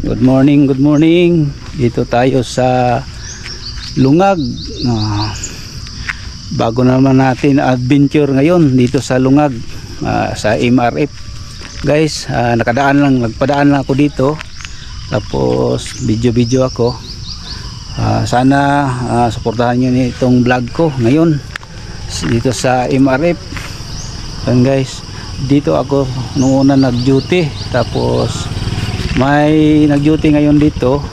Good morning, good morning. Dito tayo sa Lungag. Bago naman natin adventure ngayon dito sa Lungag, sa MRF. Guys, nagpadaan lang ako dito. Tapos video ako. Sana suportahan nyo itong vlog ko ngayon dito sa MRF. And guys, dito ako nung una nag-duty. Tapos may nag-duty ngayon dito.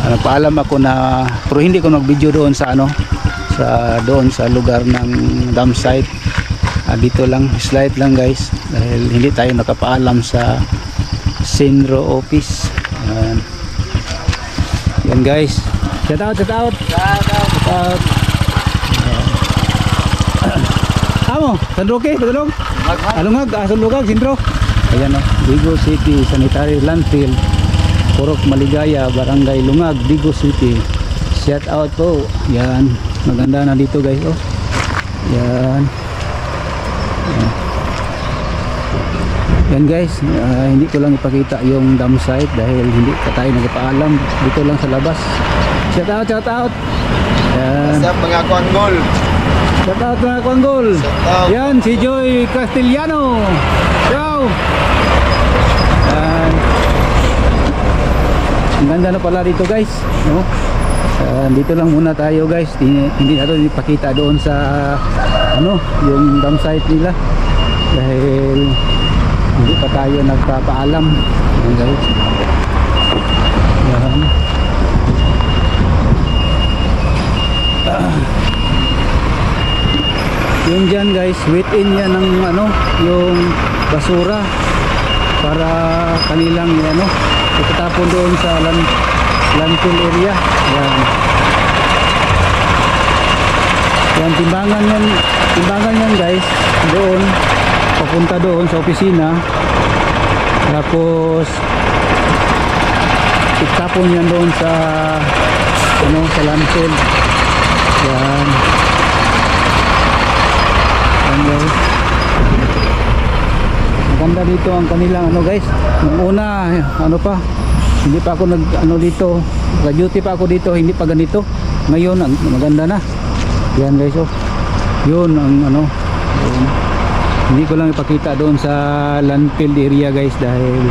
Nagpaalam ako na, pero hindi ko nag-video doon sa doon sa lugar ng dam site. Dito lang, slide lang guys, dahil hindi tayo nakapaalam sa Sinro office. Yan guys, shout out. Amo, Sandroke, Badalong. Lungag, Sinro. Ayan o, Digo City Sanitary Landfill, Purok Maligaya, Barangay Lungag, Digo City. Shout out po. Yan, maganda na dito guys. Oh, yan. Yan guys, hindi ko lang ipakita yung dam site dahil hindi ka tayo nagpaalam. Dito lang sa labas. Shout out. Yan. Sa mga Kuanggol. Shout out mga Kuanggol. Yan, si Joy Castellano. Ciao. Ang ganda na pala dito guys, no? Dito lang muna tayo guys. Hindi natin ipakita doon sa yung dam site nila dahil hindi pa tayo nagpapaalam. Yan guys. Yan. Yun dyan guys, within yan ng yung basura para kanilang itatapon doon sa landfill area. Yan, timbangan yan guys, doon papunta doon sa opisina, tapos itapon yan doon sa sa landfill. Yan guys, maganda dito ang kanilang guys. Nung una hindi pa ako dito, nag-duty pa ako dito, hindi pa ganito. Ngayon maganda na. Yan guys, yun ang yun. Hindi ko lang ipakita doon sa landfill area guys dahil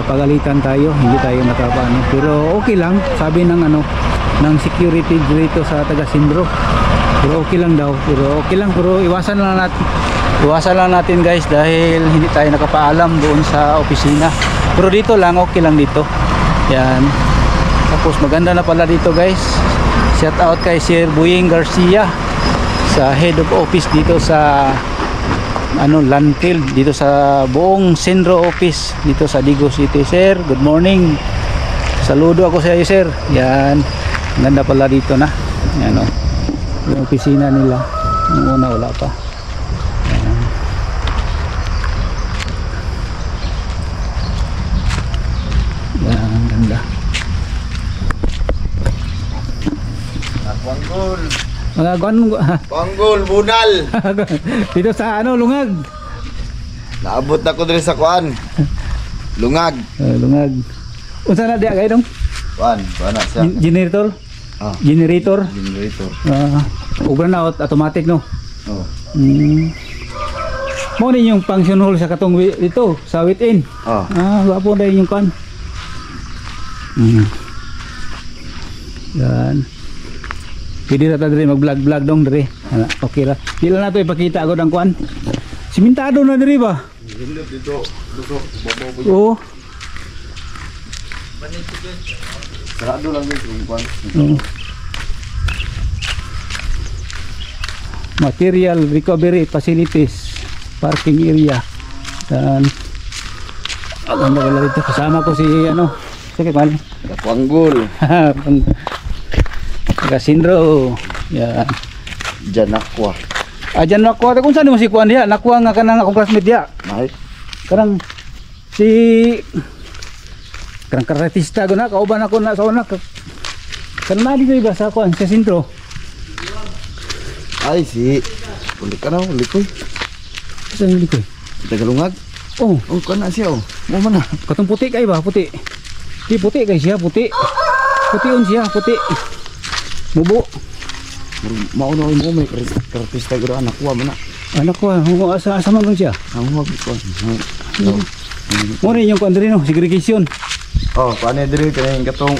napagalitan tayo, hindi tayo nakapano. Pero okay lang, sabi ng security dito sa taga Sinro. Pero okay lang daw, pero iwasan lang natin guys dahil hindi tayo nakapaalam doon sa opisina. Pero dito lang, okay lang dito. Yan. Tapos maganda na pala dito guys. Shout out kay Sir Buying Garcia sa head of office dito sa landfill dito sa buong Sinro office dito sa Digo City. Sir, good morning. Saludo ako sa iyo sir. Yan. Ganda pala dito na. Yan yung opisina nila. Nung una wala pa. Yan, ganda. Kuanggol, bunal. Dito sa Lungag. Naabot na ko diri sa kuan. Lungag. Lungag. Unsa na diya kay dong? Kuan na siya. Generator. Generator. Ubra na automatic no. Oh. Mo ni yung function hall sa katong dito sa within. Wapo na yung kan. Yan. Pwede na tayo mag-vlog dong diri. Okay ra. Di lang nato ipakita agad ang kuan. Simentado na diri ba? Dito. Oo. Sarado lang dito yung kuan. Material recovery facilities, parking area. Dan ang ganda dito. Kasama ko si sige man. Kuanggol. Sinro. Yan. Diyan nakwa. Diyan nakwa. Kung saan mo si kuan diya? Nakwa nga kanang akong classmate diya. May. Karang karatista ko na. Kauban ako na sa una. Karang na dito iba sa kuan sa Sinro. Ay ulit ka na, ulit ko. Saan ulit ko? Tagalungag. Oh, kana siya oh. Mo man na. Katong puti kay ba? Puti. Di puti guys siya, puti. Putiun siya, puti. Mubo. Mauna mo may kartista guro anak ko man na. Anak ko, asa man lang siya. Ang huwag ko. Mo rin yung kuan no, segregation. Oh, paano diri kay katong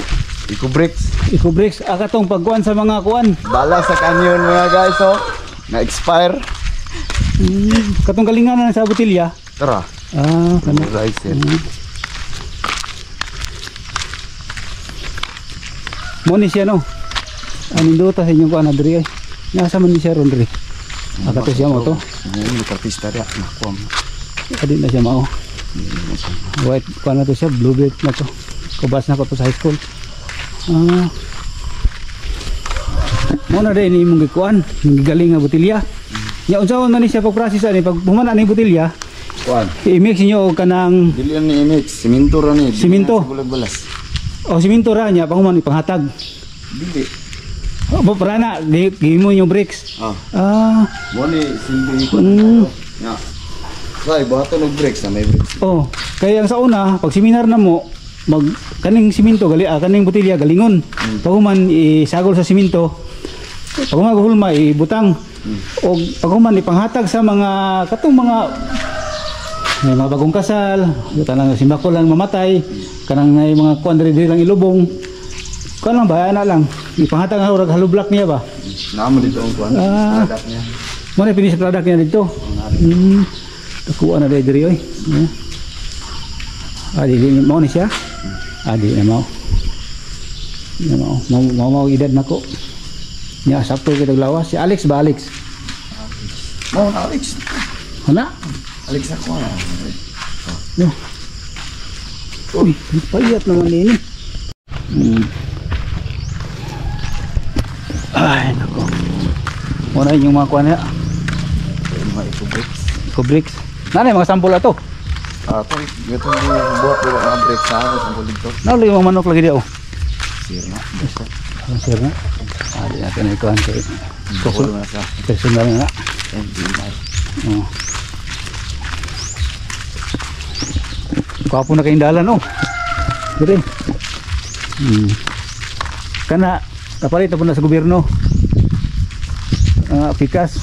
Eco-Bricks. Eco-Bricks, akatong pagkuan sa mga kuan. Bala sa canyon mga guys oh. Na-expire. Katong galinganan sa botilya. Tara. Kana. Rice. Mo ni siya no. Aning duta sa inyong kuan na diri ay. Nasa man ni siya ron diri. Akato siya mo to. May kartista ria nakuha mo. Adi na siya mao. White kuan na to siya, blue belt na to. Kubas na ko to sa high school. Mo na din imong gikuan, gigaling nga botilya. Nya unsaon man ni siya pag-process ani pag humana ni botilya? Kuan. I-mix niyo og kanang Dili ni imix, siminto ra ni. Siminto? Bulag-balas. o siminto ra nya pahuman ipanghatag. Dili. O para na di mo yung bricks. Mo ni simple ko. Ya. Say, bato ng bricks na may bricks. Oh, kaya ang sa una pag seminar na mo mag kaning siminto kaning botilya galingon. Pahuman isagol sa siminto. Pahuman gahulma ibutang. O pahuman ipanghatag sa mga katong mga may mga bagong kasal, tanang simbako lang mamatay, kanang may mga kuan diri lang ilubong. Kuan lang ba ana lang. Ipanghatag nga urag halublak niya ba. Namo dito ang kuan. Product niya. Mo na finish product niya dito. Takuan na diri oy. Di mo ni siya. Di na mo. Mau edad nako. Nya sakto kita lawas si Alex ba Alex? Mo Alex. Ana? Alex ako na. No. Uy, payat naman ini. Ay, nako. Muna yung mga kuha niya. Mga Eco-Bricks. Eco-Bricks. Nanay, mga sample ato. Ito yung buhat ko mga bricks sa akin sa dito. Nalo yung mga manok lagi diya. Sir na. Sir na. Di natin na ikuhan kayo. Kukulo na sa Personal na. MDMI. Kapo na kayong dalan, oh. Dire. Kana, kapalit na po na sa gobyerno. Pikas.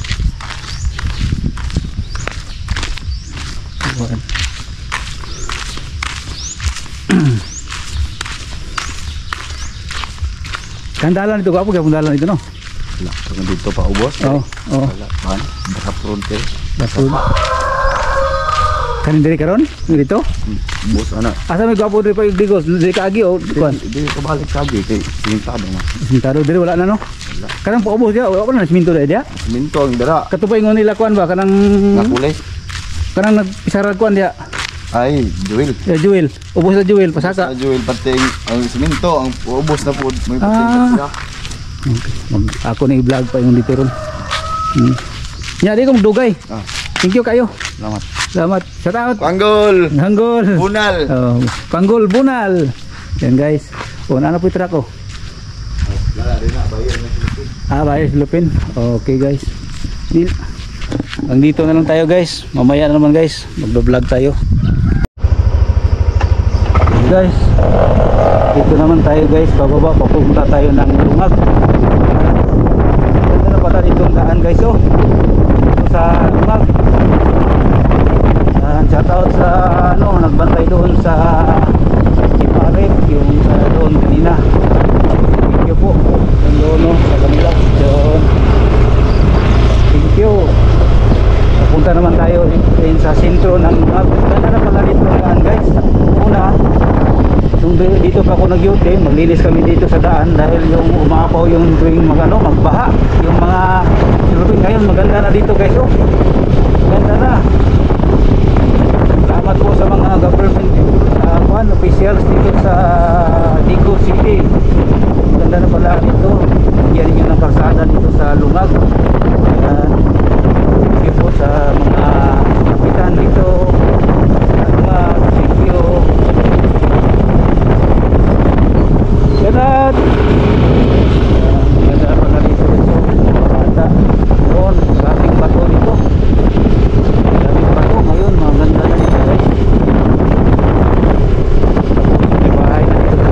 Kandalan ito, kapo kaya kandalan ito, no? Wala. Kung dito pa ubos. Oo. Wala. Pan. Baka fronte. Basul. Kanin diri karon? Dito? Ubos ana. Asa may gwapo diri pa yung digos? Diri kaagi o kuan? Dili ko balik kagi kay sintado mo. Sintado diri wala na no? Wala. Kanang paubos dia, wala pa na siminto dia. Siminto ang dara. Katupay ngon nila kuan ba kanang Nakulay. kanang nagpisarag kuan dia. Ay, Joel. Jewel. Ubos na Jewel pasaka. Sa Joel pati ang siminto ang ubos na po may Ah. pating siya. Ako na i-vlog pa yung dito ron. Nya di kong dugay. Thank you kayo. Salamat. Salamat. Shout out. Panggol. Hanggol. Bunal. Oh, Panggol Bunal. Yan guys. Oh, ano po truck ko? Wala rin na bayan. Bayar Lupin. Okay guys. Dito na lang tayo guys. Mamaya na naman guys. Magbo-vlog tayo. Guys. Dito naman tayo guys. Bababa papunta tayo ng Lungag. Ganda na pala dito ang daan guys oh. Dito sa Lungag. Shout out sa ano, nagbantay doon sa Iparip, yung doon kanina. Thank you po. Doon no, sa kanila. Doon. Thank you. Pupunta naman tayo din sa sentro ng ganda na pala dito ang guys. Una, dito pa ako nag-duty, maglinis kami dito sa daan dahil yung umapaw yung tuwing magbaha. Yung mga silupin ngayon maganda na dito guys oh. Ganda na. Salamat po sa mga government officials dito sa Digo City. Ganda na pala dito. Yan yung ng kalsada dito sa Lungag. Thank you po sa mga kapitan dito sa Lungag. Thank you. Ganat. Ganda na pala dito. Bata. Doon. Maraming bato dito. Ngayon, maganda na dito guys. May bahay na dito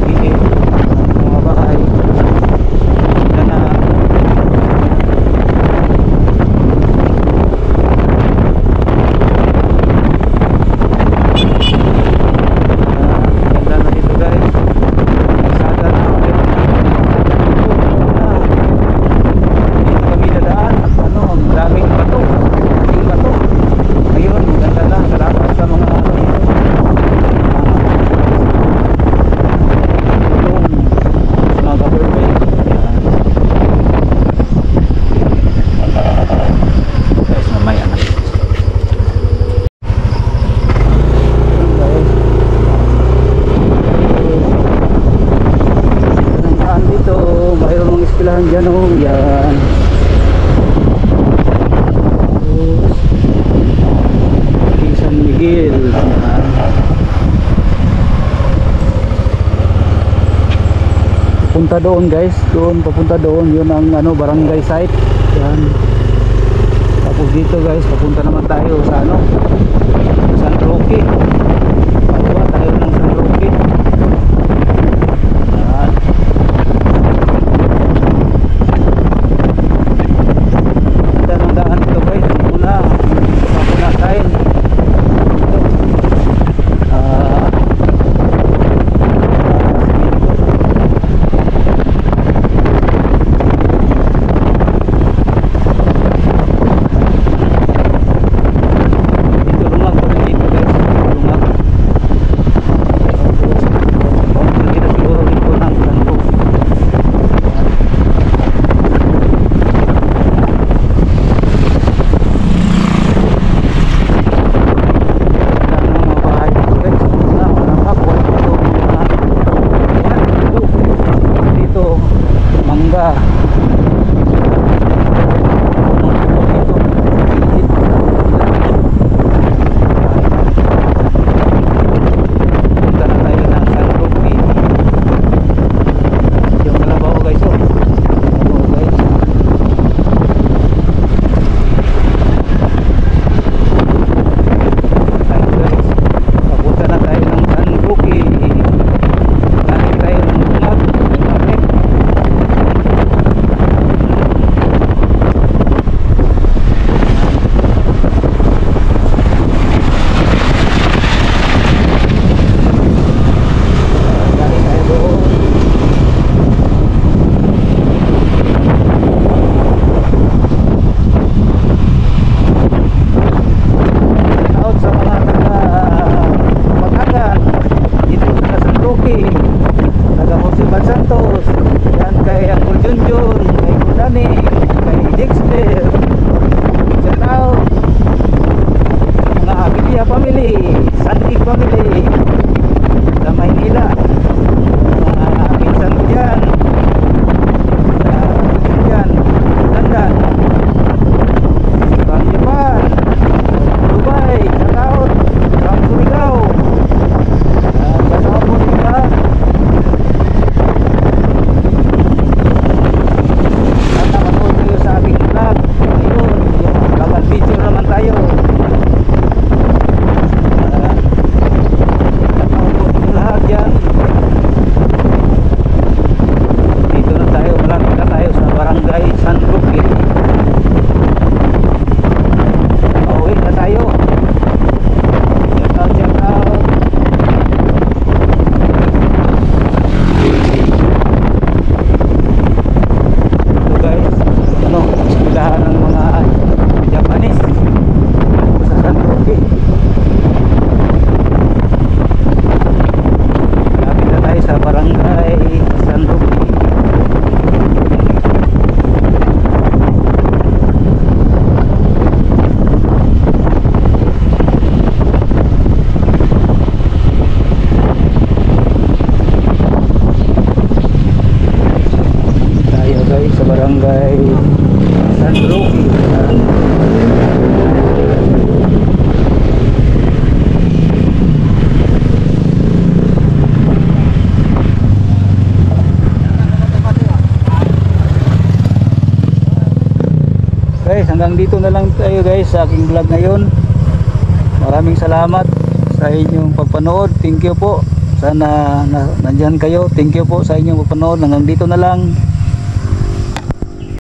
Yan o, yan. Tapos, San Miguel. Yan. Papunta doon guys, doon papunta doon, yun ang ano, barangay site. Yan. Tapos dito guys, papunta naman tayo sa ano, San Roque. Papunta tayo ng San Roque. Yan. Ganda ng daan dito guys, muna muna tayo dito. barangay San Roque. Guys, hanggang dito na lang tayo guys sa aking vlog ngayon. Maraming salamat sa inyong pagpanood. Thank you po. Sana nandyan kayo. Thank you po sa inyong pagpanood. Hanggang dito na lang.